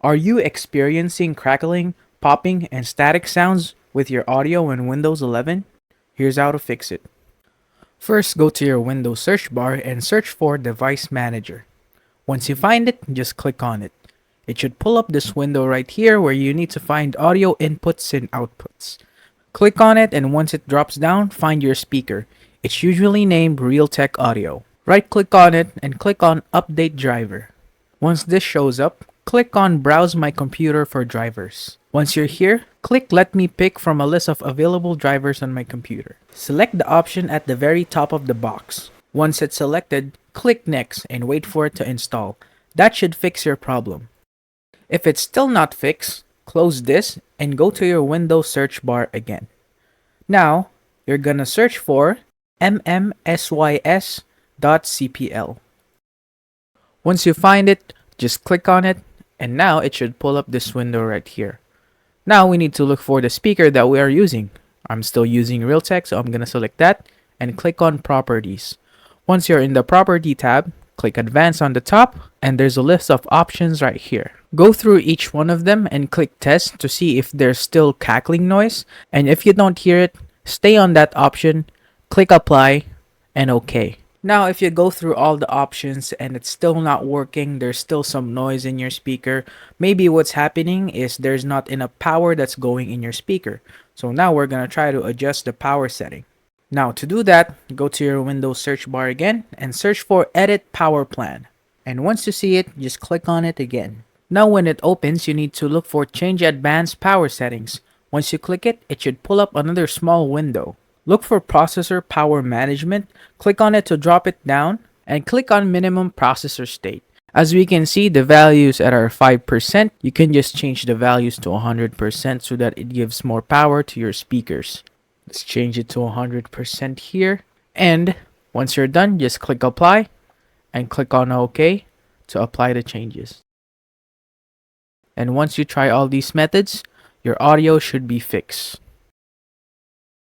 Are you experiencing crackling, popping, and static sounds with your audio in Windows 11? Here's how to fix it. First, go to your Windows search bar and search for Device Manager. Once you find it, just click on it. It should pull up this window right here where you need to find audio inputs and outputs. Click on it, and once it drops down, find your speaker. It's usually named Realtek Audio. Right click on it and click on Update Driver. Once this shows up, click on Browse My Computer for drivers. Once you're here, click Let me pick from a list of available drivers on my computer. Select the option at the very top of the box. Once it's selected, click Next and wait for it to install. That should fix your problem. If it's still not fixed, close this and go to your Windows search bar again. Now, you're gonna search for mmsys.cpl. Once you find it, just click on it, and now it should pull up this window right here. Now we need to look for the speaker that we are using. I'm still using Realtek, so I'm gonna select that and click on Properties. Once you're in the Property tab, click Advanced on the top, and there's a list of options right here. Go through each one of them and click Test to see if there's still cackling noise, and if you don't hear it, stay on that option, click Apply, and OK. Now if you go through all the options and it's still not working, there's still some noise in your speaker, maybe what's happening is there's not enough power that's going in your speaker. So now we're going to try to adjust the power setting. Now to do that, go to your Windows search bar again and search for Edit Power Plan. And once you see it, just click on it again. Now when it opens, you need to look for Change Advanced Power Settings. Once you click it, it should pull up another small window. Look for Processor Power Management, click on it to drop it down, and click on Minimum Processor State. As we can see, the values at our 5%, you can just change the values to 100% so that it gives more power to your speakers. Let's change it to 100% here. And once you're done, just click Apply and click on OK to apply the changes. And once you try all these methods, your audio should be fixed.